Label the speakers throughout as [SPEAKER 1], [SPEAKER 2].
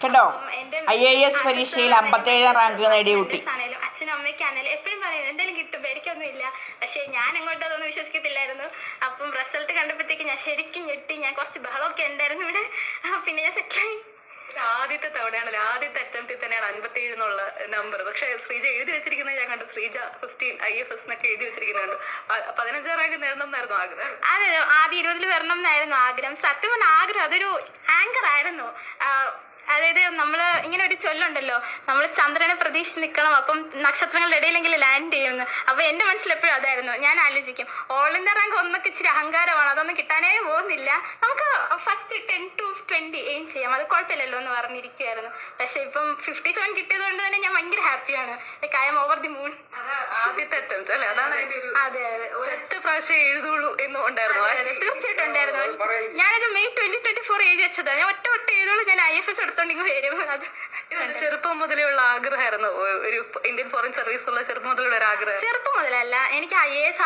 [SPEAKER 1] കേട്ടോ. IAS പരീക്ഷയിൽ 57 rank നേടിയ കുട്ടി.
[SPEAKER 2] അച്ഛനും അമ്മയ്ക്കാണെങ്കിലും എപ്പോഴും പറയുന്നത് എന്തായാലും കിട്ടും, പേടിക്കൊന്നുമില്ല. പക്ഷെ ഞാൻ അങ്ങോട്ട് അതൊന്നും വിശ്വസിക്കത്തില്ലായിരുന്നു. അപ്പം റിസൾട്ട് കണ്ടപ്പോഴത്തേക്ക് ഞാൻ ശരിക്കും ഞെട്ടി. ഞാൻ കുറച്ച് ബഹളമൊക്കെ ഉണ്ടായിരുന്നു ഇവിടെ. പിന്നെ ഞാൻ സെറ്റായി.
[SPEAKER 3] ആദ്യത്തെ തവണയാണല്ലോ, ആദ്യത്തെ അറ്റംപ്റ്റിൽ തന്നെയാണ് 57 എന്നുള്ള നമ്പർ. പക്ഷെ ശ്രീജ എഴുതി വെച്ചിരിക്കുന്നത് ഞാൻ കണ്ടു. ശ്രീജ 15 IFS എന്നൊക്കെ എഴുതി വെച്ചിരിക്കുന്നുണ്ട്. 15 റാങ്ക് നേടണം എന്നായിരുന്നു ആഗ്രഹം.
[SPEAKER 2] അതെ, ആദ്യം 20 വരണം എന്നായിരുന്നു ആഗ്രഹം. സത്യം പറഞ്ഞ ആഗ്രഹം അതൊരു ആങ്കർ ആയിരുന്നു. അതായത് നമ്മൾ ഇങ്ങനെ ഒരു ചൊല്ലുണ്ടല്ലോ, നമ്മൾ ചന്ദ്രനെ പ്രതീക്ഷിച്ച് നിൽക്കണം, അപ്പം നക്ഷത്രങ്ങളുടെ ഇടയിലെങ്കിലും ലാൻഡ് ചെയ്യുമെന്ന്. അപ്പോൾ എൻ്റെ മനസ്സിൽ എപ്പോഴും അതായിരുന്നു. ഞാൻ ആലോചിക്കും, ഓൾ ഇന്ത്യ റാങ്ക് ഒന്നൊക്കെ ഇച്ചിരി അഹങ്കാരമാണ്, അതൊന്നും കിട്ടാനേ പോകുന്നില്ല, നമുക്ക് ഫസ്റ്റ് 10 to 20 എയിം ചെയ്യാം, അത് കുഴപ്പമില്ലല്ലോ എന്ന് പറഞ്ഞിരിക്കുമായിരുന്നു. പക്ഷെ ഇപ്പം 57 കിട്ടിയത് കൊണ്ട് തന്നെ ഞാൻ ഭയങ്കര ഹാപ്പിയാണ്. Like I M over the moon.
[SPEAKER 3] ആദ്യത്തെ അറ്റംപ്റ്റ് അല്ലേ, അതാണ്.
[SPEAKER 2] അതെ അതെ,
[SPEAKER 3] ഒരൊറ്റ പ്രാവശ്യം എഴുതുള്ളൂ എന്നും ഉണ്ടായിരുന്നു.
[SPEAKER 2] തീർച്ചയായിട്ടും ഉണ്ടായിരുന്നു. ഞാനത് മെയ് 2024 എഴുതി വെച്ചതാണ്. ഞാൻ ഒറ്റ എഴുതുള്ളൂ, ഞാൻ IFS എടുത്തോണ്ടെങ്കിൽ വരും. അത്
[SPEAKER 3] ചെറുപ്പം മുതലുള്ള ആഗ്രഹമായിരുന്നു, ഒരു ഇന്ത്യൻ ഫോറിൻ സർവീസ് ഉള്ള ചെറുപ്പം മുതലുള്ള ഒരു ആഗ്രഹം.
[SPEAKER 2] ചെറുപ്പം മുതലല്ല, എനിക്ക് IAS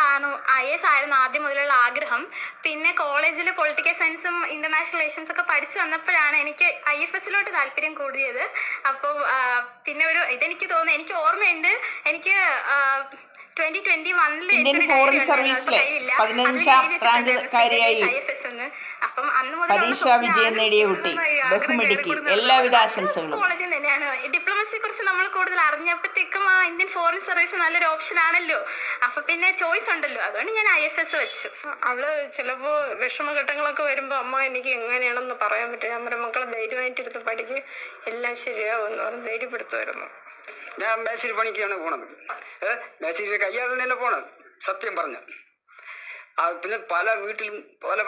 [SPEAKER 2] ആയിരുന്നു ആദ്യം മുതലുള്ള ആഗ്രഹം. പിന്നെ കോളേജിൽ പൊളിറ്റിക്കൽ സയൻസും ഇന്റർനാഷണൽ റിലേഷൻസ് ഒക്കെ പഠിച്ചു വന്നപ്പോഴാണ് എനിക്ക് IFSലോട്ട് താല്പര്യം കൂടിയത്. അപ്പോൾ പിന്നെ ഇതെനിക്ക് തോന്നുന്നു, എനിക്ക് ഓർമ്മയുണ്ട്, എനിക്ക് 2021
[SPEAKER 1] ഇന്ത്യൻ ഫോറിൻ സർവീസിലെ 15ാം റാങ്കുകാരിയായി
[SPEAKER 2] അപ്പം അന്ന് മുതൽ
[SPEAKER 1] പരീക്ഷാ വിജയം നേടിയ കുട്ടി. ബഹുമിടിക്ക് എല്ലാവിധ ആശംസകളും.
[SPEAKER 2] കോളേജിൽ തന്നെയാണ്. ഡിപ്ലോമസിയെ കുറിച്ച് നമ്മൾ കൂടുതൽ അറിഞ്ഞപ്പോഴത്തേക്കും ഇന്ത്യൻ ഫോറിൻ സർവീസ് നല്ലൊരു ഓപ്ഷൻ ആണല്ലോ. അപ്പൊ പിന്നെ ചോയ്സ് ഉണ്ടല്ലോ, അതുകൊണ്ട് ഞാൻ IFS വെച്ചു.
[SPEAKER 3] അവള് ചിലപ്പോ വിഷമഘട്ടങ്ങളൊക്കെ വരുമ്പോ അമ്മ എനിക്ക് എങ്ങനെയാണെന്ന് പറയാൻ പറ്റും. നമ്മുടെ മക്കളെ ധൈര്യമായിട്ടിരുത്ത് പഠിക്ക്, എല്ലാം ശരിയാവും എന്ന് പറഞ്ഞ് ധൈര്യപ്പെടുത്തുമായിരുന്നു.
[SPEAKER 4] ഞാൻ മേശിരി പണിക്കാണ് പോണത്. മേശിരി കയ്യാളിൽ തന്നെ പോണത് സത്യം പറഞ്ഞ. പിന്നെ പല വീട്ടിലും പല